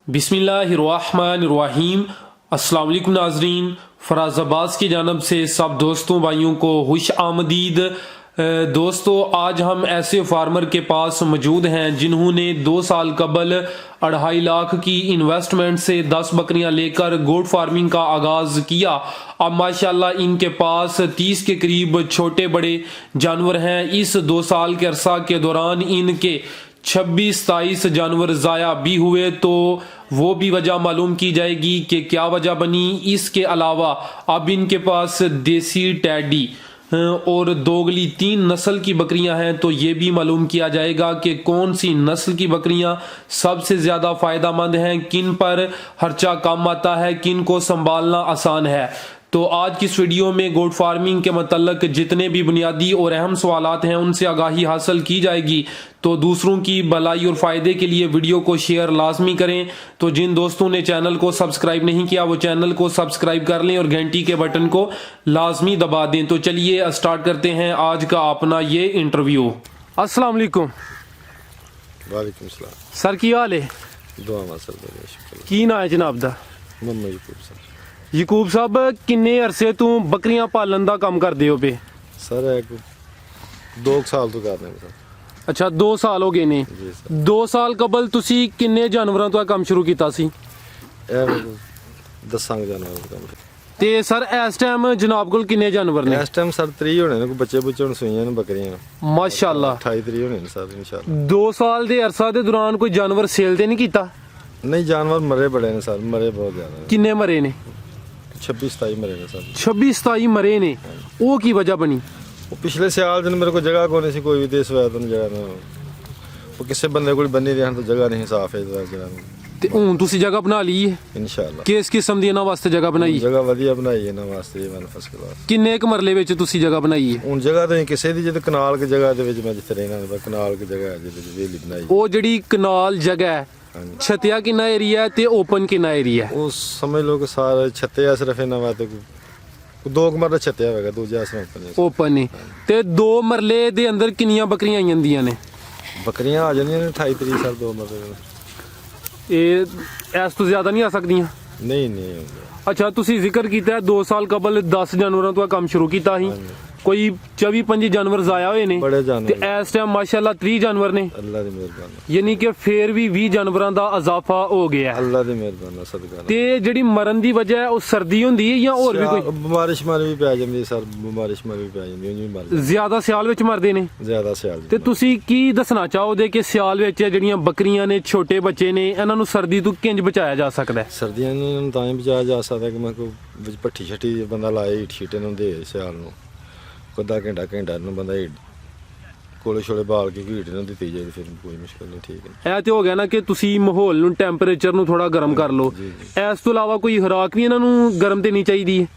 बिस्मिल्लाहिर्रहमानिर्रहीम। अस्सलाम वालेकुम नाजरीन, फराज़ाबाद की जानब से सब दोस्तों भाइयों को खुश आमदीद। दोस्तों, आज हम ऐसे फार्मर के पास मौजूद हैं जिन्होंने 2 साल कबल 2.5 लाख की इन्वेस्टमेंट से 10 बकरियां लेकर गोट फार्मिंग का आगाज़ किया। अब माशाल्लाह इनके पास 30 के करीब छोटे बड़े जानवर हैं। इस 2 साल के अरसा के दौरान इनके 26-27 जानवर ज़ाया भी हुए, तो वो भी वजह मालूम की जाएगी कि क्या वजह बनी। इसके अलावा अब इनके पास देसी टैडी और दोगली 3 नस्ल की बकरियां हैं, तो ये भी मालूम किया जाएगा कि कौन सी नस्ल की बकरियां सबसे ज़्यादा फ़ायदेमंद हैं, किन पर खर्चा कम आता है, किन को संभालना आसान है। तो आज की इस वीडियो में गोट फार्मिंग के मतलब जितने भी बुनियादी और अहम सवालात हैं उनसे आगाही हासिल की जाएगी। तो दूसरों की भलाई और फ़ायदे के लिए वीडियो को शेयर लाजमी करें। तो जिन दोस्तों ने चैनल को सब्सक्राइब नहीं किया वो चैनल को सब्सक्राइब कर लें और घंटी के बटन को लाजमी दबा दें। तो चलिए स्टार्ट करते हैं आज का अपना ये इंटरव्यू। अस्सलाम वालेकुम। वालेकुम सलाम सर, की हाल है? दुआ मासर बड़े शुक्र। की ना है जनाब दा? मोहम्मद यकूब सर। यकूब साहब, किन्ने अरसे तू बकरियां पालन का काम करदे हो पे? सर एक 2 साल तो कर रहे हैं सर। अच्छा, 2 साल हो गए ने। जी सर। 2 साल कबल तुसी किन्ने जानवरों तो काम शुरू किया सी? दसांग जानवर का काम ते सर इस टाइम जनाब कोल किन्ने जानवर ने? इस टाइम सर 3 होने ने, कोई बच्चे बुच्चे हुन सुइयां ने बकरियां माशाल्लाह। 28-30 होने ने सर इंशाल्लाह। 2 साल दे अरसा दे दौरान कोई जानवर सेल ते नहीं कीता? नहीं, जानवर मरे बड़े ने सर, मरे बहुत ज्यादा। किन्ने मरे ने? 26-27 मरे ने सर। 26-27 मरे ने। वो की वजह बनी? वो पिछले साल दिन मेरे को जगह कोनी सी कोई भी देश वैद तो जगह ना, वो किसी बंदे को बनी रही तो जगह नहीं साफ है जगह ते हुन तुसी जगह बना ली है इंशाल्लाह। किस किस्म दी इना वास्ते जगह बनाई? जगह वधिया बनाई है ना वास्ते वन फर्स्ट क्लास। किन्ने क मरले विच तुसी जगह बनाई है? ਹੁਣ ਜਗ੍ਹਾ ਤੇ ਕਿਸੇ ਦੀ ਜਿੱਦ ਕਨਾਲ ਕੀ ਜਗ੍ਹਾ ਦੇ ਵਿੱਚ ਮੈਂ ਜਿੱਥੇ ਰਹਿਣਾ ਕਨਾਲ ਕੀ ਜਗ੍ਹਾ ਹੈ ਜਿਹਦੇ ਵਿੱਚ ਵੇਲੀ ਬਣਾਈ। ਉਹ ਜਿਹੜੀ ਕਨਾਲ ਜਗ੍ਹਾ ਹੈ, ਹਾਂਜੀ। ਛਤਿਆ ਕਿੰਨਾ ਏਰੀਆ ਹੈ ਤੇ ਓਪਨ ਕਿੰਨਾ ਏਰੀਆ ਹੈ? ਉਹ ਸਮਝ ਲਓ ਕਿ ਸਾਰੇ ਛੱਤੇ ਆ ਸਿਰਫ ਇਹਨਾਂ ਵਾਸਤੇ ਕੋਈ 2 ਮਰਲਾ ਛੱਤਿਆ ਹੋਵੇਗਾ, ਦੂਜਾ ਸਿਰਫ ਓਪਨ ਨਹੀਂ। ਤੇ 2 ਮਰਲੇ ਦੇ ਅੰਦਰ ਕਿੰਨੀਆਂ ਬੱਕਰੀਆਂ ਆਈ ਜਾਂਦੀਆਂ ਨੇ? ਬੱਕਰੀਆਂ ਆ ਜਾਂਦੀਆਂ ਨੇ 28 ਤਰੀਕ ਸਰ 2 ਮਰਲੇ। ਇਹ ਇਸ ਤੋਂ ਜ਼ਿਆਦਾ ਨਹੀਂ ਆ ਸਕਦੀਆਂ? ਨਹੀਂ ਨਹੀਂ ਹੁੰਦਾ। ਅੱਛਾ, ਤੁਸੀਂ ਜ਼ਿਕਰ ਕੀਤਾ 2 ਸਾਲ ਕਬਲ 10 ਜਾਨਵਰਾਂ ਤੋਂ ਕੰਮ ਸ਼ੁਰੂ ਕੀਤਾ ਸੀ। ਕੋਈ 24-25 ਜਾਨਵਰ ਜ਼ਾਇਆ ਹੋਏ ਨੇ ਬੜੇ ਤੇ ਜਾਨਵਰ ਇਸ ਟਾਈਮ ਮਾਸ਼ਾਅੱਲਾ 30 ਜਾਨਵਰ ਨੇ। ਅੱਲਾ ਦੀ ਮਿਹਰਬਾਨੀ। ਯਾਨੀ ਕਿ ਫੇਰ ਵੀ 20 ਜਾਨਵਰਾਂ ਦਾ ਇਜ਼ਾਫਾ ਹੋ ਗਿਆ ਹੈ। ਅੱਲਾ ਦੀ ਮਿਹਰਬਾਨੀ ਸਦਕਾ। ਤੇ ਜਿਹੜੀ ਮਰਨ ਦੀ ਵਜ੍ਹਾ ਹੈ ਉਹ ਸਰਦੀ ਹੁੰਦੀ ਹੈ ਜਾਂ ਹੋਰ ਵੀ ਕੋਈ? ਬਿਮਾਰੀ ਸ਼ਮਾਰੀ ਵੀ ਪੈ ਜਾਂਦੀ ਸਰ, ਬਿਮਾਰੀ ਸ਼ਮਾਰੀ ਵੀ ਪੈ ਜਾਂਦੀ, ਉਹ ਵੀ ਮਰ ਜਾਂਦੀ। ਜ਼ਿਆਦਾ ਸਿਆਲ ਵਿੱਚ ਮਰਦੇ ਨੇ? ਜ਼ਿਆਦਾ ਸਿਆਲ ਤੇ ਤੁਸੀਂ ਕੀ ਦੱਸਣਾ ਚਾਹੋਗੇ ਕਿ ਸਿਆਲ ਵਿੱਚ ਜਿਹੜੀਆਂ ਬੱਕਰੀਆਂ ਨੇ, ਛੋਟੇ ਬੱਚੇ ਨੇ, ਇਹਨਾਂ ਨੂੰ ਸਰਦੀ ਤੋਂ ਕਿੰਜ ਬਚਾਇਆ ਜਾ ਸਕਦਾ ਹੈ? ਸਰਦੀਆਂ ਨੂੰ ਤਾਂ ਹੀ ਬਚਾਇਆ ਜਾ ਸਕਦਾ ਕਿ ਮੈਂ ਕੋਈ ਵਿੱਚ ਭੱਠੀ ਛੱਟੀ ਬੰਦਾ ਲਾਏ, ਹੀਟ ਸ਼ੀਟ ਨੂੰ ਦੇ ਸਿਆਲ ਨੂੰ ਅੱਧਾ ਘੰਟਾ ਨੂੰ ਬੰਦਾ ਕੋਲੇ ਛੋਲੇ ਬਾਲ ਕੇ ਹੀਟ ਨੂੰ ਦਿੱਤੀ ਜਾਏ, ਫਿਰ ਕੋਈ ਮੁਸ਼ਕਲ ਨਹੀਂ। ਠੀਕ ਹੈ, ਇਹ ਤੇ ਹੋ ਗਿਆ ਨਾ ਕਿ ਤੁਸੀਂ ਮਾਹੌਲ ਨੂੰ, ਟੈਂਪਰੇਚਰ ਨੂੰ ਥੋੜਾ ਗਰਮ ਕਰ ਲਓ। ਇਸ ਤੋਂ ਇਲਾਵਾ ਕੋਈ ਖੁਰਾਕ ਵੀ ਇਹਨਾਂ ਨੂੰ ਗਰਮ ਦੇਣੀ ਚਾਹੀਦੀ ਹੈ?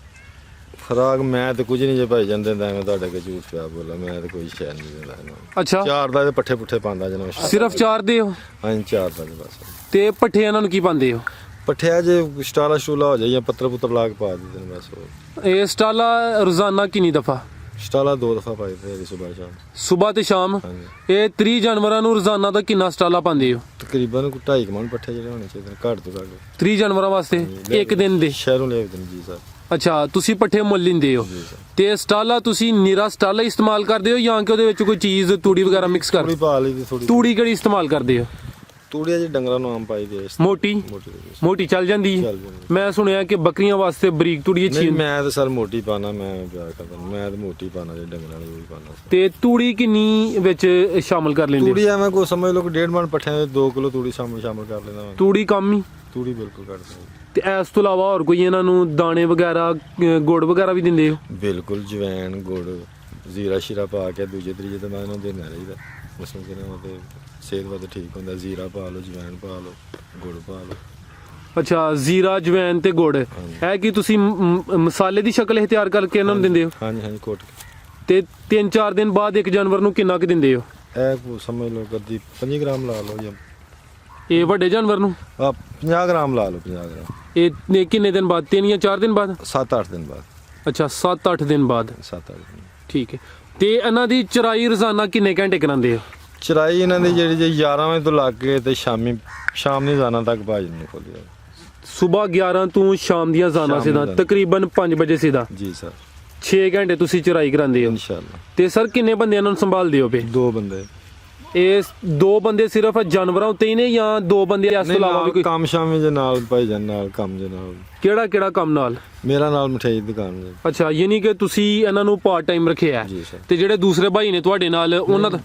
ਖੁਰਾਕ ਮੈਂ ਤੇ ਕੁਝ ਨਹੀਂ ਜੇ ਭਾਈ ਜਾਂਦੇ ਤਾਂ ਮੈਂ ਤੁਹਾਡੇ ਕੋਲ ਝੂਠ ਪਿਆ ਬੋਲਾ, ਮੈਂ ਤੇ ਕੋਈ ਸ਼ੈ ਨਹੀਂ ਦਿੰਦਾ ਇਹਨਾਂ ਨੂੰ। ਅੱਛਾ, 4 ਦਾ ਪੱਠੇ ਪੁੱਠੇ ਪਾਉਂਦਾ ਜਨਾ। ਸਿਰਫ 4 ਦੇ ਹੋ? ਹਾਂਜੀ 4 ਦਾ ਬਸ। ਤੇ ਪੱਠੇ ਇਹਨਾਂ ਨੂੰ ਕੀ ਪਾਉਂਦੇ ਹੋ? ਪੱਠਿਆ ਜੇ ਸਟਾਲਾ ਸਟੂਲਾ ਹੋ ਜਾਏ ਜਾਂ ਪੱਤਰ ਪੁੱਤਰ ਲਾ ਕੇ ਪਾ ਦਿੰਦੇ ਨੇ ਬਸ। ਇਹ ਸਟਾਲਾ ਰੋਜ਼ਾਨਾ ਕਿੰਨੀ ਦਫਾ? ਸਟਾਲਾ 2 ਦਫਾ ਪਾਈ ਤੇ ਸਵੇਰ ਸ਼ਾਮ। ਸਵੇਰ ਤੇ ਸ਼ਾਮ? ਹਾਂਜੀ। ਇਹ 30 ਜਾਨਵਰਾਂ ਨੂੰ ਰੋਜ਼ਾਨਾ ਦਾ ਕਿੰਨਾ ਸਟਾਲਾ ਪਾਉਂਦੇ ਹੋ? ਤਕਰੀਬਨ 2.5 ਮਣ ਪੱਠੇ ਜਿਹੜੇ ਹੋਣੇ ਚਾਹੀਦੇ ਘੱਟ ਤੋਂ ਘੱਟ 30 ਜਾਨਵਰਾਂ ਵਾਸਤੇ ਇੱਕ ਦਿਨ ਦੇ? ਸ਼ਹਿਰੋਂ ਲੈ ਆਉਂਦੇ ਨੇ ਜੀ ਸਰ। ਅੱਛਾ, ਤੁਸੀਂ ਪੱਠੇ ਮੁੱਲ ਲੈਂਦੇ ਹੋ ਤੇ ਸਟਾਲਾ ਤੁਸੀਂ ਨੀਰਾ ਸਟਾਲਾ ਇਸਤੇਮਾਲ ਕਰਦੇ ਹੋ ਜਾਂ ਕਿ ਉਹਦੇ ਵਿੱਚ ਕੋਈ ਚੀਜ਼ ਤੂੜੀ ਵਗੈਰਾ ਮਿਕਸ ਕਰ? ਤੂੜੀ ਪਾ ਲਈ ਥੋੜੀ। ਤੂੜੀ ਕਿਹੜੀ ਇਸਤੇਮਾਲ ਕਰਦੇ ਹੋ? ਤੂੜੀ ਜੀ ਡੰਗਰਾਂ ਨੂੰ ਆਮ ਪਾਈ ਦੇ। ਮੋਟੀ ਚੱਲ ਜਾਂਦੀ ਹੈ? ਮੈਂ ਸੁਣਿਆ ਕਿ ਬੱਕਰੀਆਂ ਵਾਸਤੇ ਬਰੀਕ ਤੂੜੀ ਅੱਛੀ ਨਹੀਂ, ਹੁੰਦੀ। ਮੈਂ ਤਾਂ ਸਰ ਮੋਟੀ ਪਾਣਾ, ਮੈਂ ਪਿਆਰ ਕਰਦਾ, ਮੈਂ ਤਾਂ ਮੋਟੀ ਪਾਣਾ ਜੇ ਡੰਗਰਾਂ ਵਾਲੀ ਵੀ ਪਾਣਾ। ਤੇ ਤੂੜੀ ਕਿੰਨੀ ਵਿੱਚ ਸ਼ਾਮਲ ਕਰ ਲੈਂਦੇ? ਤੂੜੀ ਐਵੇਂ ਕੋਈ ਸਮਝ ਲਓ ਕਿ 1.5 ਮਣ ਪੱਠਿਆਂ ਦੇ 2 ਕਿਲੋ ਤੂੜੀ ਸ਼ਾਮਲ ਕਰ ਲੈਂਦਾ ਮੈਂ। ਤੂੜੀ ਕੰਮ ਹੀ? ਤੂੜੀ ਬਿਲਕੁਲ ਕੱਢ ਦਿੰਦਾ। ਤੇ ਇਸ ਤੋਂ ਇਲਾਵਾ ਹੋਰ ਕੋਈ ਇਹਨਾਂ ਨੂੰ ਦਾਣੇ ਵਗੈਰਾ, ਗੁੜ ਵਗੈਰਾ ਵੀ ਦਿੰਦੇ ਹੋ? ਬਿਲਕੁਲ, ਜਵੈਣ ਗੁੜ ਜ਼ੀਰਾ ਸ਼ੀਰਾ ਪਾ ਕੇ ਦੂਜੇ ਤਰੀਕੇ ਤੇ ਮੈਂ ਇਹਨਾਂ ਨੂੰ ਦੇਣਾ ਰਹੀਦਾ। ਉਸ ਨੂੰ ਕਿਹਾ ਤੇ ਸਿਹਤ ਵਾਸਤੇ ਠੀਕ ਹੁੰਦਾ। ਜ਼ੀਰਾ ਪਾ ਲਓ, ਜਵੈਣ ਪਾ ਲਓ, ਗੁੜ ਪਾ ਲਓ। ਅੱਛਾ, ਜ਼ੀਰਾ, ਜਵੈਣ ਤੇ ਗੁੜ, ਇਹ ਕੀ ਤੁਸੀਂ ਮਸਾਲੇ ਦੀ ਸ਼ਕਲ ਤਿਆਰ ਕਰਕੇ ਇਹਨਾਂ ਨੂੰ ਦਿੰਦੇ ਹੋ? ਹਾਂਜੀ ਹਾਂਜੀ, ਕੋਟ ਕੇ। ਤੇ 3-4 ਦਿਨ ਬਾਅਦ ਇੱਕ ਜਾਨਵਰ ਨੂੰ ਕਿੰਨਾ ਕੁ ਦਿੰਦੇ ਹੋ? ਇਹ ਸਮਝ ਲਓ ਕਦੀ 5 ਗ੍ਰਾਮ ਲਾ ਲਓ ਜਾਂ ਇਹ ਵੱਡੇ ਜਾਨਵਰ ਨੂੰ 50 ਗ੍ਰਾਮ ਲਾ ਲਓ। 50 ਗ੍ਰਾਮ ਇਹ ਕਿੰਨੇ ਦਿਨ ਬਾਅਦ? 3 ਜਾਂ 4 ਦਿਨ ਬਾਅਦ? 7-8 ਦਿਨ ਬਾਅਦ। ਅੱਛਾ, 7-8 ਦਿਨ ਬਾਅਦ। 7-8 ਦਿਨ। ਠੀਕ ਹੈ। ਤੇ ਇਹਨਾਂ ਦੀ ਚਰਾਈ ਰੋਜ਼ਾਨਾ ਕਿੰਨੇ ਘੰਟੇ ਕਰਾਉਂਦੇ ਹੋ? ਚਰਾਈ ਇਹਨਾਂ ਦੀ ਜਿਹੜੀ ਜੇ 11 ਵਜੇ ਤੋਂ ਲੱਗ ਕੇ ਤੇ ਸ਼ਾਮ ਦੀ ਜ਼ਾਨਾ ਤੱਕ ਭਾਜੀ ਨੂੰ ਖੋਲੀ ਸਵੇਰ 11 ਤੋਂ ਸ਼ਾਮ ਦੀਆਂ ਜ਼ਾਨਾ ਸ਼ਾਮ ਸਿੱਧਾ ਦੀਆਂ। ਤਕਰੀਬਨ 5 ਵਜੇ ਸਿੱਧਾ ਜੀ ਸਰ 6 ਘੰਟੇ ਤੁਸੀਂ ਚਰਾਈ ਕਰਾਉਂਦੇ ਹੋ ਇਨਸ਼ਾਅੱਲਾ। ਤੇ ਸਰ ਕਿੰਨੇ ਬੰਦੇ ਇਹਨਾਂ ਨੂੰ ਸੰਭਾਲਦੇ ਹੋ ਪਏ? 2 ਬੰਦੇ ਇਹ 2 ਬੰਦੇ ਸਿਰਫ ਜਾਨਵਰਾਂ ਉੱਤੇ ਹੀ ਨੇ ਜਾਂ 2 ਬੰਦੇ ਇਸ ਤੋਂ ਇਲਾਵਾ ਵੀ ਕੋਈ ਕੰਮ ਸ਼ਾਮੀ ਦੇ ਨਾਲ ਭਾਈ ਜਾਨ ਨਾਲ ਕੰਮ ਦੇ ਨਾਲ ਕਿਹੜਾ ਕਿਹੜਾ ਕੰਮ ਨਾਲ? ਮੇਰਾ ਨਾਲ ਮਠਿਆਈ ਦੀ ਦੁਕਾਨ ਹੈ ਅੱਛਾ ਯਾਨੀ ਕਿ ਤੁਸੀਂ ਇਹਨਾਂ ਨੂੰ ਪਾਰਟ ਟਾਈਮ ਰੱਖਿਆ ਹੈ ਜੀ ਸਰ। ਤੇ ਜਿਹੜੇ ਦੂਸਰੇ ਭਾਈ ਨੇ ਤੁਹਾਡੇ ਨਾਲ ਉਹਨਾਂ ਦਾ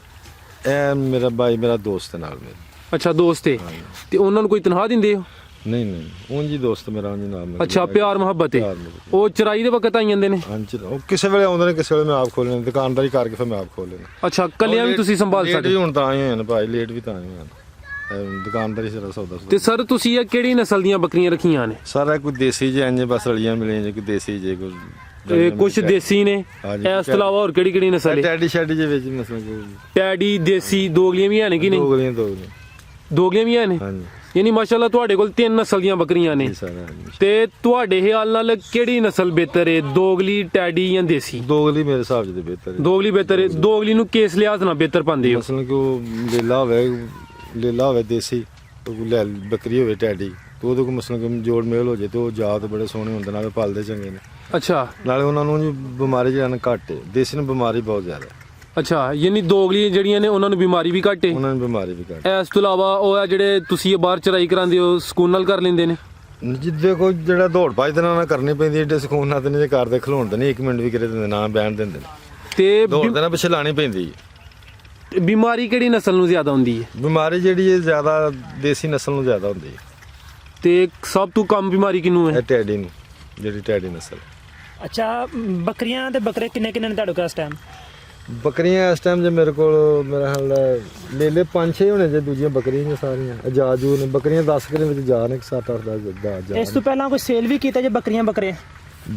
ਇਹ ਮੇਰਾ ਭਾਈ ਮੇਰਾ ਦੋਸਤ ਹੈ ਨਾਲ ਮੇਰੇ। ਅੱਛਾ ਦੋਸਤ ਹੈ ਤੇ ਉਹਨਾਂ ਨੂੰ ਕੋਈ ਤਨਖਾਹ ਦਿੰਦੇ ਹੋ? ਨਹੀਂ ਉਂਝ ਹੀ ਦੋਸਤ ਮੇਰਾ ਉਂਝ ਨਾਲ ਮੇਰਾ। ਅੱਛਾ ਪਿਆਰ ਮੁਹੱਬਤ ਹੈ। ਪਿਆਰ ਮੁਹੱਬਤ। ਉਹ ਚਰਾਈ ਦੇ ਵਕਤ ਆਈ ਜਾਂਦੇ ਨੇ? ਹਾਂਜੀ ਉਹ ਕਿਸੇ ਵੇਲੇ ਆਉਂਦੇ ਨੇ ਕਿਸੇ ਵੇਲੇ ਮੈਂ ਆਪ ਖੋਲ ਲੈਂਦਾ ਦੁਕਾਨਦਾਰੀ ਕਰਕੇ ਫਿਰ ਮੈਂ ਆਪ ਖੋਲ ਲੈਂਦਾ। ਅੱਛਾ ਕੱਲਿਆਂ ਵੀ ਤੁਸੀਂ ਸੰਭਾਲ ਲੇਟ ਸਕਦੇ ਵੀ ਹੁਣ ਤਾਂ ਆਏ ਹੋਏ ਨੇ ਭਾਈ ਲੇਟ ਵੀ ਤਾਂ ਆਏ ਹੋਏ ਨੇ ਦੁਕਾਨਦਾਰੀ ਸਿਰ ਸੌਦਾ ਤੇ ਸਰ ਤੁਸੀਂ ਇਹ ਕਿਹੜੀ ਨਸਲ ਦੀਆਂ ਬੱਕਰੀਆਂ ਰੱਖੀਆਂ ਨੇ? ਸਾਰਾ ਕੋਈ ਦੇਸੀ ਜੇ ਇੰਜ ਬਸ ਰਲੀਆਂ ਮਿਲੀਆਂ ਜੇ ਕੋਈ ਦੇਸੀ ਜੇ ਕੋਈ ਇਹ ਕੁਝ ਦੇਸੀ ਨੇ ਹਾਂਜੀ। ਇਸ ਤੋਂ ਇਲਾਵਾ ਹੋਰ ਕਿਹੜੀ ਕਿਹੜੀ ਨਸਲ ਹੈ? ਟੈਡੀ ਸ਼ੈਡੀ ਜੇ ਵਿੱਚ ਮਸਲਾ ਕੋਈ ਟੈਡੀ ਦੇਸੀ ਦੋਗਲੀਆਂ ਵੀ ਹਨ ਕਿ ਨਹੀਂ? ਦੋ ਗਲੀਆਂ ਦੋਗਲੀਆਂ ਵੀ ਹਨ ਹਾਂਜੀ ਯਾਨੀ ਮਾਸ਼ਾਅੱਲਾ ਤੁਹਾਡੇ ਕੋਲ 3 ਨਸਲ ਦੀਆਂ ਬੱਕਰੀਆਂ ਨੇ ਜੀ ਸਾਰਾ ਤੇ ਤੁਹਾਡੇ ਖਿਆਲ ਨਾਲ ਕਿਹੜੀ ਨਸਲ ਬਿਹਤਰ ਹੈ ਦੋਗਲੀ ਟੈਡੀ ਜਾਂ ਦੇਸੀ? ਦੋ ਗਲੀ ਮੇਰੇ ਹਿਸਾਬ ਚ ਤੇ ਬਿਹਤਰ ਹੈ। ਦੋਗਲੀ ਬਿਹਤਰ ਹੈ। ਦੋਗਲੀ ਨੂੰ ਕਿਸ ਲਿਹਾਜ਼ ਨਾਲ ਬਿਹਤਰ ਪਾਉਂਦੇ ਹੋ? ਮਸਲਨ ਕਿ ਉਹ ਲੇਲਾ ਹੋਵੇ ਦੇਸੀ ਤੇ ਕੋਈ ਲੈ ਬੱਕਰੀ ਹੋਵੇ ਟੈਡੀ ਤੇ ਉਹਦੇ ਕੋ ਮਸਲਨ ਕਿ ਜੋੜ ਮੇਲ ਹੋ ਜੇ ਤੇ ਉਹ ਜਾਤ ਬੜੇ ਸੋਹਣੇ ਹੁੰਦੇ ਨਾਲੇ ਪਾਲਦੇ ਚੰਗੇ ਨੇ ਅੱਛਾ ਨਾਲੇ ਉਹਨਾਂ ਨੂੰ ਜੀ ਬਿਮਾਰੀ ਜਿਹੜਾ ਨਾ ਘੱਟ ਹੈ ਦੇਸੀ ਨੂੰ ਬਿਮਾਰੀ ਬਹੁਤ ਜ਼ਿਆਦਾ ਹੈ। ਅੱਛਾ ਯਾਨੀ ਦੋਗਲੀ ਜਿਹੜੀਆਂ ਨੇ ਉਹਨਾਂ ਨੂੰ ਬਿਮਾਰੀ ਵੀ ਘੱਟ ਹੈ। ਉਹਨਾਂ ਨੂੰ ਬਿਮਾਰੀ ਵੀ ਘੱਟ ਹੈ। ਇਸ ਤੋਂ ਇਲਾਵਾ ਉਹ ਆ ਜਿਹੜੇ ਤੁਸੀਂ ਇਹ ਬਾਹਰ ਚਰਾਈ ਕਰਾਉਂਦੇ ਹੋ ਸਕੂਨ ਨਾਲ ਕਰ ਲੈਂਦੇ ਨੇ? ਜਿੱਦੇ ਕੋਈ ਜਿਹੜਾ ਦੌੜ ਭੱਜ ਦੇ ਨਾਲ ਕਰਨੀ ਪੈਂਦੀ ਏਡੇ ਸਕੂਨ ਨਾਲ ਤੇ ਨਹੀਂ ਕਰਦੇ ਖਲੋਣ ਨਹੀਂ 1 ਮਿੰਟ ਵੀ ਕਰੇ ਦਿੰਦੇ ਨਾ ਬੈਣ ਦਿੰਦੇ ਤੇ ਦੌੜ ਦੇ ਨਾਲ ਪਿੱਛੇ ਲਾਣੀ ਪੈਂਦੀ ਹੈ। ਬਿਮਾਰੀ ਕਿਹੜੀ ਨਸਲ ਨੂੰ ਜ਼ਿਆਦਾ ਹੁੰਦੀ ਹੈ? ਬਿਮਾਰੀ ਜਿਹੜੀ ਹੈ ਜ਼ਿਆਦਾ ਦੇਸੀ ਨਸਲ ਨੂੰ ਜ਼ਿਆਦਾ ਹੁੰਦੀ ਹੈ। ਤੇ ਸਭ ਤੋਂ ਕਮ ਬਿਮਾਰੀ ਕਿਹਨੂੰ ਹੈ? ਇਹ ਟੈਡੀ ਨੂੰ ਜਿਹੜੀ ਟੈਡੀ ਨਸਲ ਅੱਛਾ ਬੱਕਰੀਆਂ ਤੇ ਬੱਕਰੇ ਕਿੰਨੇ ਕਿੰਨੇ ਨੇ ਤੁਹਾਡੇ ਕੋਲ ਇਸ ਟਾਈਮ? ਬੱਕਰੀਆਂ ਇਸ ਟਾਈਮ ਜੇ ਮੇਰੇ ਕੋਲ ਮੇਰਾ ਹਾਲ ਲੈ 5-6 ਹੋਣੇ ਜੇ ਦੂਜੀਆਂ ਬੱਕਰੀਆਂ ਨੇ ਸਾਰੀਆਂ ਆਜ਼ਾਜੂ ਨੇ ਬੱਕਰੀਆਂ 10 ਕਿਲੇ ਵਿੱਚ ਜਾ ਨੇ 7-8 ਦਾ ਜਾ ਇਸ ਤੋਂ ਪਹਿਲਾਂ ਕੋਈ ਸੇਲ ਵੀ ਕੀਤਾ ਜੇ ਬੱਕਰੀਆਂ ਬੱਕਰੇ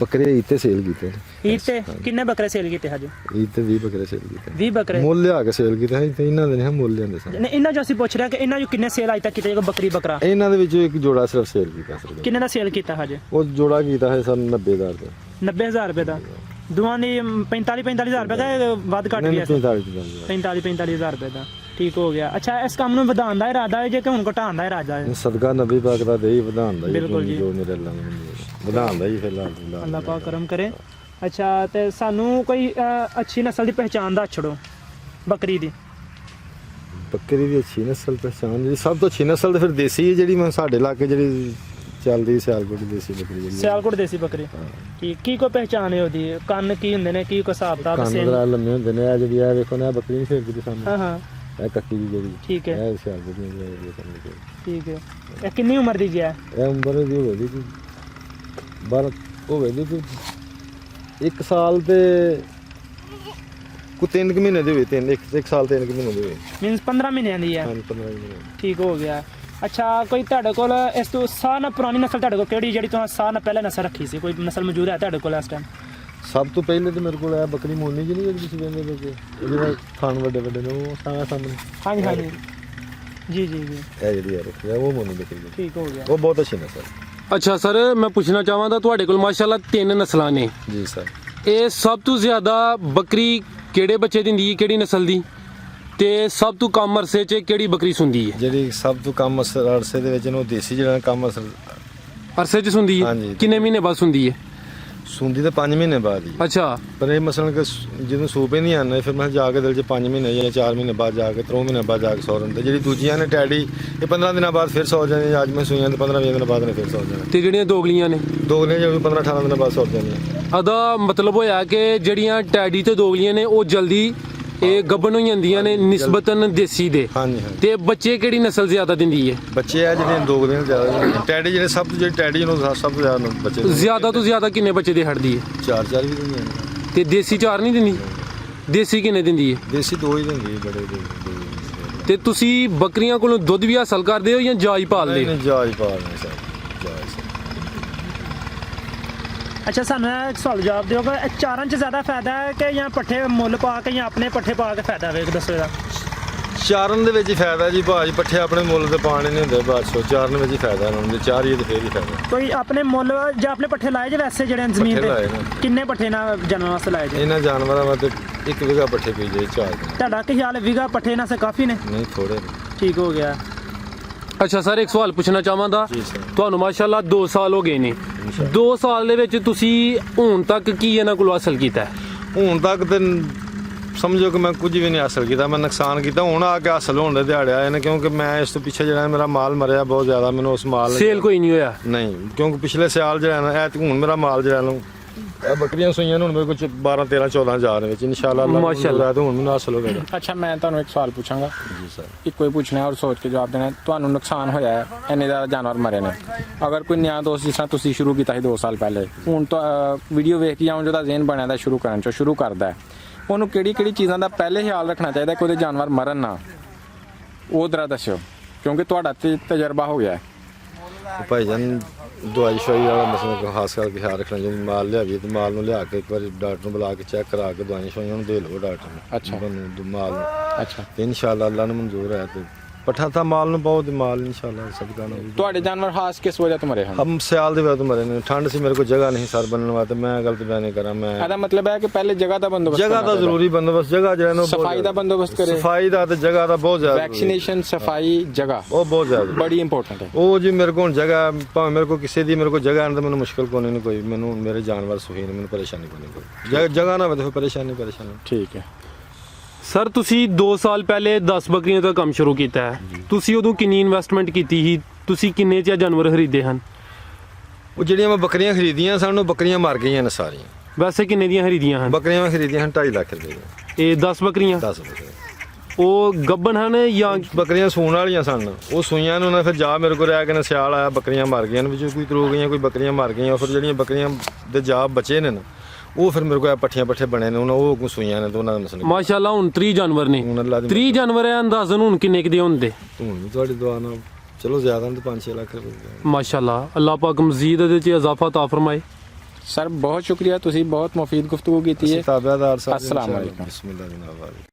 ਬੱਕਰੇ ਇੱਥੇ ਸੇਲ ਕੀਤੇ ਨੇ। ਈਦ ਤੇ ਕਿੰਨੇ ਬੱਕਰੇ ਸੇਲ ਕੀਤੇ ਹਜੇ? ਇੱਥੇ 20 ਬੱਕਰੇ ਸੇਲ ਕੀਤੇ 20 ਬੱਕਰੇ ਮੁੱਲ ਲਿਆ ਕੇ ਸੇਲ ਕੀਤੇ ਤੇ ਇਹਨਾਂ ਦੇ ਨੇ ਮੁੱਲ ਲਿਆਂਦੇ ਸਨ। ਨਹੀਂ ਇਹਨਾਂ ਜੋ ਅਸੀਂ ਪੁੱਛ ਰਹੇ ਕਿ ਇਹਨਾਂ ਜੋ ਕਿੰਨੇ ਸੇਲ ਅਜ ਤੱਕ ਕੀਤੇ ਜੇ ਬੱਕਰੀ ਬੱਕਰਾ ਇਹਨਾਂ ਦੇ ਵਿੱਚੋਂ ਇੱਕ ਜੋੜਾ ਸਿਰਫ ਸੇਲ ਕੀਤਾ ਸਰ ਕਿੰਨੇ ਦਾ ਸੇਲ ਕੀਤਾ ਹਜੇ? ਉਹ ਜੋੜਾ ਕੀਤਾ ਹੈ ਸਰ 90,000 ਦਾ 90000 ਰੁਪਏ ਦਾ ਦੋਵਾਂ ਦੀ 45,000 ਰੁਪਏ ਦਾ ਵੱਧ ਘੱਟ ਨਹੀਂ ਗਿਆ ਸੀ 45,000 ਰੁਪਏ ਦਾ ਠੀਕ ਹੋ ਗਿਆ। ਅੱਛਾ ਇਸ ਕੰਮ ਨੂੰ ਵਧਾਉਣ ਦਾ ਇਰਾਦਾ ਹੈ ਜੇ ਕਿ ਹੁਣ ਘਟਾਉਣ ਦਾ ਇਰਾਦਾ ਹੈ? ਸਦਕਾ ਨਬੀ ਪਾਕ ਦਾ ਦੇਈ ਵਧਾਉਣ ਦਾ ਬਿਲਕੁਲ ਜੀ। ਜੋ ਮੇਰੇ ਅੱਲਾਹ ਨੇ ਵਧਾਉਣ ਦਾ ਹੀ ਫਿਰ ਅੱਲਾਹ ਪਾਕ ਕਰਮ ਕਰੇ। ਅੱਛਾ ਤੇ ਸਾਨੂੰ ਕੋਈ ਅੱਛੀ ਨਸਲ ਦੀ ਪਹਿਚਾਣ ਦਾ ਛੜੋ ਬੱਕਰੀ ਦੀ। ਬੱਕਰੀ ਦੀ ਅੱਛੀ ਨਸਲ ਪਛਾਣ ਜੀ ਸਭ ਤੋਂ ਅੱਛੀ ਨਸਲ ਤੇ ਫਿਰ ਦੇਸੀ ਹੈ ਜਿਹੜੀ ਮੈਂ ਸਾਡੇ ਇਲਾਕੇ ਜਿਹੜੀ ਚੱਲਦੀ ਸਿਆਲਕੋਟ ਦੀ ਦੇਸੀ ਬੱਕਰੀ ਜਿਹੜੀ ਸਿਆਲਕੋਟ ਦੇਸੀ ਬੱਕਰੀ ਕੀ ਕੋਈ ਪਹਿਚਾਣ ਹੈ ਉਹਦੀ? ਕੰਨ ਕੀ ਹੁੰਦੇ ਨੇ ਕੀ ਕੋਈ ਹਿਸਾਬ ਦਾ? ਕੰਨ ਦਾ ਲੰਮੇ ਹੁੰਦੇ ਨੇ ਆ ਜਿਹੜੀ ਆ ਵੇਖੋ ਨਾ ਬੱਕਰੀ ਨਹੀਂ ਫੇਰਦੀ ਸਾਹਮਣੇ ਹਾਂ ਹਾਂ ਇਹ ਕੱਟੀ ਦੀ ਜਿਹੜੀ ਠੀਕ ਹੈ ਇਹ ਸਿਆਲਕੋਟ ਦੀ ਜਿਹੜੀ ਸਾਹਮਣੇ ਠੀਕ ਹੈ। ਇਹ ਕਿੰਨੀ ਉਮਰ ਦੀ ਜੀ ਹੈ? ਇਹ ਉਮਰ ਦੀ ਹੋਵੇਗੀ ਕੋਈ 12 ਹੋਵੇਗੀ ਕੋਈ 1 ਸਾਲ ਤੇ ਕੋਈ 3 ਮਹੀਨੇ ਦੀ ਹੋਵੇ 1 ਸਾਲ ਤੇ 3 ਮਹੀਨੇ ਦੀ ਹੋਵੇ ਮੀਨਸ 15 ਮਹੀਨਿਆਂ ਦੀ ਹੈ। ਹਾਂ 15 ਮਹੀਨੇ ਠੀਕ ਹੋ ਗਿਆ। ਅੱਛਾ ਕੋਈ ਤੁਹਾਡੇ ਕੋਲ ਇਸ ਤੋਂ ਸਾਹ ਨਾਲ ਪੁਰਾਣੀ ਨਸਲ ਤੁਹਾਡੇ ਕੋਲ ਕਿਹੜੀ ਜਿਹੜੀ ਤੁਸੀਂ ਸਾਹ ਨਾਲ ਪਹਿਲਾਂ ਨਸਲ ਰੱਖੀ ਸੀ ਕੋਈ ਨਸਲ ਮੌਜੂਦ ਹੈ ਤੁਹਾਡੇ ਕੋਲ ਇਸ ਟਾਈਮ? ਸਭ ਤੋਂ ਪਹਿਲੇ ਤੇ ਮੇਰੇ ਕੋਲ ਆ ਬੱਕਰੀ ਮੋਨੀ ਜੀ ਨਹੀਂ ਜਿਹੜੀ ਤੁਸੀਂ ਵੇਖਦੇ ਬੱਚੇ ਜਿਹਦੇ ਖਾਣ ਵੱਡੇ ਵੱਡੇ ਨੇ ਉਹ ਸਾਹਮਣੇ ਹਾਂਜੀ ਹਾਂਜੀ ਜੀ ਜੀ ਜੀ ਇਹ ਜਿਹੜੀ ਆ ਰੱਖੀ ਆ ਉਹ ਮੋਨੀ ਬੱਕਰੀ ਹੈ। ਠੀਕ ਹੋ ਗਿਆ। ਉਹ ਬਹੁਤ ਅੱਛੀ ਨਸਲ ਅੱਛਾ ਸਰ ਮੈਂ ਪੁੱਛਣਾ ਚਾਹਾਂਗਾ ਤੁਹਾਡੇ ਕੋਲ ਮਾਸ਼ਾਅੱਲਾ 3 ਨਸਲਾਂ ਨੇ ਜੀ ਸਰ ਇਹ ਸਭ ਤੋਂ ਜ਼ਿਆਦਾ ਬੱਕਰੀ ਕਿਹੜੇ ਬੱਚੇ ਦਿੰਦੀ ਹੈ ਕਿਹੜੀ ਨਸਲ ਦੀ ਤੇ ਸਭ ਤੋਂ ਕਮ ਅਰਸੇ 'ਚ ਕਿਹੜੀ ਬੱਕਰੀ ਸੁੰਦੀ ਹੈ? ਜਿਹੜੀ ਸਭ ਤੋਂ ਕਮ ਅਰਸੇ ਦੇ ਵਿੱਚ ਨੂੰ ਦੇਸੀ ਜਿਹੜਾ ਕਮ ਅਰਸੇ 'ਚ ਸੁੰਦੀ ਹੈ ਹਾਂਜੀ। ਕਿੰਨੇ ਮਹੀਨੇ ਬਾਅਦ ਸੁੰਦੀ ਹੈ? ਸੁੰਦੀ ਤਾਂ 5 ਮਹੀਨੇ ਬਾਅਦ ਹੀ ਅੱਛਾ ਪਰ ਇਹ ਮਸਲਨ ਕਿ ਜਦੋਂ ਸੂਪੇ ਨਹੀਂ ਆਉਂਦੇ ਫਿਰ ਮੈਂ ਜਾ ਕੇ ਦਿਲ 'ਚ 5 ਮਹੀਨੇ ਜਾਂ 4 ਮਹੀਨੇ ਬਾਅਦ ਜਾ ਕੇ 3 ਮਹੀਨੇ ਬਾਅਦ ਜਾ ਕੇ ਸੌ ਰਹਿੰਦੇ ਜਿਹੜੀ ਦੂਜੀਆਂ ਨੇ ਟੈਡੀ ਇਹ 15 ਦਿਨਾਂ ਬਾਅਦ ਫਿਰ ਸੌ ਜਾਂਦੀ ਅੱਜ ਮੈਂ ਸੂਈਆਂ ਤੇ 15-20 ਦਿਨਾਂ ਬਾਅਦ ਨੇ ਫਿਰ ਸੌ ਜਾਣਾ ਤੇ ਜਿਹੜੀਆਂ ਦੋਗਲੀਆਂ ਨੇ ਦੋਗਲੀਆਂ ਜੋ 15-18 ਦਿਨਾਂ ਬਾਅਦ ਸੌ ਜਾਂਦੀਆਂ ਅਦਾ ਮਤਲਬ ਹੋਇਆ ਕਿ ਜਿਹੜੀਆਂ ਟੈਡੀ ਤੇ ਦੋਗਲੀਆਂ ਨੇ ਉਹ ਜਲਦੀ ਇਹ ਗੱਭਣ ਹੋ ਜਾਂਦੀਆਂ ਨੇ ਨਿਸਬਤਨ ਦੇਸੀ ਦੇ ਹਾਂਜੀ ਹਾਂਜੀ ਤੇ ਬੱਚੇ ਕਿਹੜੀ ਨਸਲ ਜ਼ਿਆਦਾ ਦਿੰਦੀ ਹੈ? ਬੱਚੇ ਆ ਜਿਹੜੇ ਦੋਗਲੀਆਂ ਜ਼ਿਆਦਾ ਟੈਡੀ ਜਿਹੜੇ ਸਭ ਤੋਂ ਜਿਹੜੇ ਟੈਡੀ ਨੂੰ ਸਭ ਤੋਂ ਜ਼ਿਆਦਾ ਬੱਚੇ ਜ਼ਿਆਦਾ ਤੋਂ ਜ਼ਿਆਦਾ ਕਿੰਨੇ ਬੱਚੇ ਦੇ ਹਟਦੀ ਹੈ? 4 ਵੀ ਦਿੰਦੀਆਂ ਨੇ ਤੇ ਦੇਸੀ 4 ਨਹੀਂ ਦਿੰਦੀ? ਦੇਸੀ ਕਿੰਨੇ ਦਿੰਦੀ ਹੈ? ਦੇਸੀ 2 ਹੀ ਦਿੰਦੀ ਬੜੇ ਦੇ ਤੇ ਤੁਸੀਂ ਬੱਕਰੀਆਂ ਕੋਲੋਂ ਦੁੱਧ ਵੀ ਹਾਸਲ ਕਰਦੇ ਹੋ ਜਾਂ ਜਾਈ ਪਾਲਦੇ ਹੋ? ਨਹੀਂ ਜਾਇਜ਼ ਪਾਲਨੇ ਸਰ ਜਾਇਜ਼ ਅੱਛਾ ਸਾਨੂੰ ਇੱਕ ਸਵਾਲ ਜਵਾਬ ਦਿਓ ਕਿ ਚਾਰਾਂ 'ਚ ਜ਼ਿਆਦਾ ਫਾਇਦਾ ਹੈ ਕਿ ਜਾਂ ਪੱਠੇ ਮੁੱਲ ਪਾ ਕੇ ਜਾਂ ਆਪਣੇ ਪੱਠੇ ਪਾ ਕੇ ਫਾਇਦਾ ਵੇਖ ਦੱਸੋ ਇਹਦਾ? ਚਾਰਨ ਦੇ ਵਿੱਚ ਹੀ ਫਾਇਦਾ ਜੀ ਭਾਜੀ, ਪੱਠੇ ਆਪਣੇ ਮੁੱਲ ਤੇ ਪਾਣੇ ਨਹੀਂ ਹੁੰਦੇ ਬਾਦਸ਼ਾਹ, ਚਾਰਨ ਵਿੱਚ ਹੀ ਫਾਇਦਾ ਇਹਨਾਂ ਨੂੰ, ਜੇ ਚਾਰੀਏ ਤੇ ਫੇਰ ਹੀ ਫਾਇਦਾ। ਕੋਈ ਆਪਣੇ ਮੁੱਲ ਜਾਂ ਆਪਣੇ ਪੱਠੇ ਲਾਏ ਜੇ ਵੈਸੇ ਜਿਹੜੇ ਜ਼ਮੀਨ ਪੱਠੇ ਲਾਏ ਤੇ ਨੇ। ਕਿੰਨੇ ਪੱਠੇ ਨਾਲ ਜਾਨਵਰਾਂ ਵਾਸਤੇ ਲਾਏ ਜੇ? ਇਹਨਾਂ ਜਾਨਵਰਾਂ ਵਾਸਤੇ 1 ਵਿਗਾ ਪੱਠੇ ਪੀ ਜੇ 4 ਦਿਨ। ਤੁਹਾਡਾ ਕੀ ਖਿਆਲ ਹੈ ਵਿਗਾ ਪੱਠੇ ਨਾਲ ਸੇ ਕਾਫੀ ਨੇ? ਨਹੀਂ ਥੋੜੇ ਨੇ। ਠੀਕ ਹੋ ਗਿਆ। ਅੱਛਾ ਸਰ, ਇੱਕ ਸਵਾਲ ਪੁੱਛਣਾ ਚਾਹਾਂਗਾ। ਜੀ ਸਰ। ਤੁਹਾਨੂੰ ਮਾਸ਼ਾਅੱਲਾ 2 ਸਾਲ ਹੋ ਗਏ ਨੇ, 2 ਸਾਲ ਦੇ ਵਿੱਚ ਤੁਸੀਂ ਹੁਣ ਤੱਕ ਕੀ ਇਹਨਾਂ ਕੋਲੋਂ ਹਾਸਲ ਕੀਤਾ ਹੈ? ਹੁਣ ਤੱਕ ਤੇ ਸਮਝੋ ਕਿ ਮੈਂ ਕੁਝ ਵੀ ਨਹੀਂ ਹਾਸਲ ਕੀਤਾ, ਮੈਂ ਨੁਕਸਾਨ ਕੀਤਾ। ਹੁਣ ਆ ਕੇ ਹਾਸਲ ਹੋਣ ਦੇ ਦਿਹਾੜੇ ਆਏ ਨੇ, ਕਿਉਂਕਿ ਮੈਂ ਇਸ ਤੋਂ ਪਿੱਛੇ ਜਿਹੜਾ ਮੇਰਾ ਮਾਲ ਮਰਿਆ ਬਹੁਤ ਜ਼ਿਆਦਾ, ਮੈਨੂੰ ਉਸ ਮਾਲ ਸੇਲ ਕੋਈ ਨਹੀਂ ਹੋਇਆ? ਨਹੀਂ, ਕਿਉਂਕਿ ਪਿਛਲੇ ਸਾਲ ਜਿਹੜਾ ਨਾ ਹੁਣ ਮੇਰਾ ਮਾਲ ਜਿਹੜਾ ਨੂੰ ਇਹ ਬੱਕਰੀਆਂ ਸੂਈਆਂ ਨੇ, ਹੁਣ ਮੇਰੇ ਕੋਲ 12 13 14 ਹਜ਼ਾਰ ਵਿੱਚ ਇਨਸ਼ਾਅੱਲਾ ਮਾਸ਼ਾਅੱਲਾ। ਤੇ ਹੁਣ ਮੈਨੂੰ ਹਾਸਲ ਹੋ ਗਿਆ। ਅੱਛਾ, ਮੈਂ ਤੁਹਾਨੂੰ ਇੱਕ ਸਵਾਲ ਪੁੱਛਾਂਗਾ ਜੀ ਸਰ। ਇੱਕੋ ਹੀ ਪੁੱਛਣਾ ਔਰ ਸੋਚ ਕੇ ਜਵਾਬ ਦੇਣਾ। ਤੁਹਾਨੂੰ ਨੁਕਸਾਨ ਹੋਇਆ ਹੈ, ਇੰਨੇ ਜ਼ਿਆਦਾ ਜਾਨਵਰ ਮਰੇ ਨੇ, ਅਗਰ ਕੋਈ ਨਿਆਂ ਦੋਸਤ ਜਿਸ ਤਰ੍ਹਾਂ ਤੁਸੀਂ ਸ਼ੁਰੂ ਕੀਤਾ ਸੀ 2 ਸਾਲ ਪਹਿਲੇ, ਹੁਣ ਤਾਂ ਵੀਡੀਓ ਵੇਖ ਕੇ ਜਾਂ ਜਿਹਦਾ ਜ਼ਿਹਨ ਬਣਿਆ ਦਾ ਸ਼ੁਰੂ ਕਰਨ ਚੋਂ ਸ਼ੁਰੂ ਕਰਦਾ ਹੈ, ਉਹਨੂੰ ਕਿਹੜੀ ਚੀਜ਼ਾਂ ਦਾ ਪਹਿਲੇ ਖਿਆਲ ਰੱਖਣਾ ਚਾਹੀਦਾ ਕਿ ਉਹਦੇ ਜਾਨਵਰ ਮਰਨ ਨਾ? ਉਹ ਜ਼ਰਾ ਦੱਸਿਓ, ਕਿਉਂਕਿ ਤੁਹਾਡਾ ਤੇ ਤਜਰਬਾ ਹੋ ਗਿਆ ਹੈ। ਭਾਈ ਜਾਨ ਦਵਾਈ ਸ਼ਵਾਈ ਵਾਲਾ ਮਸਲਾ ਕੋ ਖਾਸ ਕਰਕੇ ਖਿਆਲ ਰੱਖਣਾ ਚਾਹੀਦਾ। ਮਾਲ ਲਿਆਈਏ ਤੇ ਮਾਲ ਨੂੰ ਲਿਆ ਕੇ ਇੱਕ ਵਾਰੀ ਡਾਕਟਰ ਨੂੰ ਬੁਲਾ ਕੇ ਚੈੱਕ ਕਰਾ ਕੇ ਦਵਾਈਆਂ ਸ਼ਵਾਈਆਂ ਨੂੰ ਦੇ ਲਓ ਡਾਕਟਰ ਨੂੰ। ਅੱਛਾ। ਤੁਹਾਨੂੰ ਮਾਲ ਨੂੰ ਅੱਛਾ, ਤੇ ਇਨਸ਼ਾਅੱਲਾ ਅੱਲਾ ਨੂੰ ਮਨਜ਼ੂਰ ਹੈ ਤੇ ਪੱਠਾ ਤਾਂ ਮਾਲ ਨੂੰ ਬਹੁਤ ਮਾਲ ਇਨਸ਼ਾਅੱਲਾ ਸਦਕਾ ਨਾ। ਤੁਹਾਡੇ ਜਾਨਵਰ ਖਾਸ ਕਿਸ ਵਜ੍ਹਾ ਤੋਂ ਮਰੇ ਹਨ? ਹਮ ਸਿਆਲ ਦੇ ਵਕਤ ਮਰੇ ਨੇ, ਠੰਡ ਸੀ, ਮੇਰੇ ਕੋਲ ਜਗ੍ਹਾ ਨਹੀਂ ਸਰ ਬਣਨ ਵਾਸਤੇ। ਮੈਂ ਗਲਤ ਬਿਆਨ ਨਹੀਂ ਕਰਾਂ, ਮੈਂ ਇਹਦਾ ਮਤਲਬ ਹੈ ਕਿ ਪਹਿਲੇ ਜਗ੍ਹਾ ਦਾ ਬੰਦੋਬਸਤ ਜਗ੍ਹਾ ਦਾ ਜ਼ਰੂਰੀ ਬੰਦੋਬਸਤ, ਜਗ੍ਹਾ ਜਿਹੜਾ ਨਾ ਸਫਾਈ ਦਾ ਬੰਦੋਬਸਤ ਕਰੇ, ਸਫਾਈ ਦਾ ਤੇ ਜਗ੍ਹਾ ਦਾ ਬਹੁਤ ਜ਼ਿਆਦਾ ਜ਼ਰੂਰੀ ਹੈ। ਵੈਕਸੀਨੇਸ਼ਨ, ਸਫਾਈ, ਜਗ੍ਹਾ ਉਹ ਬਹੁਤ ਜ਼ਿਆਦਾ ਬੜੀ ਇੰਪੋਰਟੈਂਟ ਹੈ। ਉਹ ਜੀ ਮੇਰੇ ਕੋਲ ਜਗ੍ਹਾ ਭਾਵੇਂ ਮੇਰੇ ਕੋਲ ਕਿਸੇ ਦੀ ਮੇਰੇ ਕੋਲ ਜਗ੍ਹਾ ਨਹੀਂ ਤਾਂ ਮੈਨੂੰ ਮੁਸ਼ਕਲ ਕੋਈ ਨਹੀਂ, ਕੋਈ ਮੈਨੂੰ ਮੇਰੇ ਜਾਨਵਰ ਸੁਹੀ ਨੇ, ਮੈਨੂੰ ਪਰੇਸ਼ਾਨੀ ਕੋਈ ਨਹੀਂ, ਕੋਈ ਜਗ੍ਹਾ ਨਾ ਹੋਵੇ ਤਾਂ ਫਿਰ ਪਰੇਸ਼ਾਨੀ। ਠੀਕ ਹੈ ਸਰ, ਤੁਸੀਂ 2 ਸਾਲ ਪਹਿਲੇ 10 ਬੱਕਰੀਆਂ ਦਾ ਕੰਮ ਸ਼ੁਰੂ ਕੀਤਾ ਹੈ, ਤੁਸੀਂ ਉਦੋਂ ਕਿੰਨੀ ਇਨਵੈਸਟਮੈਂਟ ਕੀਤੀ ਸੀ? ਤੁਸੀਂ ਕਿੰਨੇ 'ਚ ਜਾਨਵਰ ਖਰੀਦੇ ਹਨ? ਉਹ ਜਿਹੜੀਆਂ ਮੈਂ ਬੱਕਰੀਆਂ ਖਰੀਦੀਆਂ ਸਾਨੂੰ ਬੱਕਰੀਆਂ ਮਰ ਗਈਆਂ ਨੇ ਸਾਰੀਆਂ। ਵੈਸੇ ਕਿੰਨੇ ਦੀਆਂ ਖਰੀਦੀਆਂ ਹਨ? ਬੱਕਰੀਆਂ ਮੈਂ ਖਰੀਦੀਆਂ ਹਨ 2.5 ਲੱਖ ਰੁਪਏ ਦੀਆਂ। ਇਹ 10 ਬੱਕਰੀਆਂ 10 ਬੱਕਰੀਆਂ ਉਹ ਗੱਬਨ ਹਨ ਜਾਂ ਬੱਕਰੀਆਂ ਸੂਣ ਵਾਲੀਆਂ ਸਨ, ਉਹ ਸੂਈਆਂ ਨੂੰ ਨਾ ਫਿਰ ਜਾ ਮੇਰੇ ਕੋਲ ਰਹਿ ਕੇ ਨਾ ਸਿਆਲ ਆਇਆ, ਬੱਕਰੀਆਂ ਮਰ ਗਈਆਂ ਨੇ, ਵਿੱਚੋਂ ਕੋਈ ਤਰੂ ਗਈਆਂ, ਕੋਈ ਬੱਕਰੀਆਂ ਮਰ ਗਈਆਂ। ਫਿਰ ਜਿਹੜੀਆਂ ਬੱਕਰੀਆਂ ਦੇ ਜਾ ਬਚੇ ਨੇ ਨਾ, ਉਹ ਫਿਰ ਮੇਰੇ ਕੋਲ ਪੱਠੇ ਬਣੇ ਨੇ, ਉਹਨਾਂ ਉਹ ਸੂਈਆਂ ਨੇ ਤੇ ਉਹਨਾਂ ਦਾ ਮਸਲਾ। ਮਾਸ਼ਾਅੱਲਾ ਹੁਣ 30 ਜਾਨਵਰ ਨੇ। ਹੁਣ ਅੱਲਾ ਦੀ 30 ਜਾਨਵਰ ਹੈ, ਅੰਦਾਜ਼ਨ ਹੁਣ ਕਿੰਨੇ ਕੁ ਦੇ ਹੁੰਦੇ? ਹੁਣ ਵੀ ਤੁਹਾਡੀ ਦੁਆ ਨਾਲ ਚਲੋ ਜ਼ਿਆਦਾ ਨਹੀਂ ਤਾਂ 5-6 ਲੱਖ ਰੁਪਏ। ਮਾਸ਼ਾਅੱਲਾ, ਅੱਲਾਹ ਪਾਕ ਮਜ਼ੀਦ ਇਹਦੇ 'ਚ ਇਜ਼ਾਫਾ ਤਾ ਫਰਮਾਏ। ਸਰ, ਬਹੁਤ ਸ਼ੁਕਰੀਆ, ਤੁਸੀਂ ਬਹੁਤ ਮੁਫੀਦ ਗੁਫ਼ਤਗੂ ਕੀਤੀ ਹੈ। ਤਾਬੇਦਾਰ ਸਾਹਿਬ, अस्सलाम वालेकुम। ਬਿਸਮਿਲ੍ਲਾਹ ਜਨਾਬ।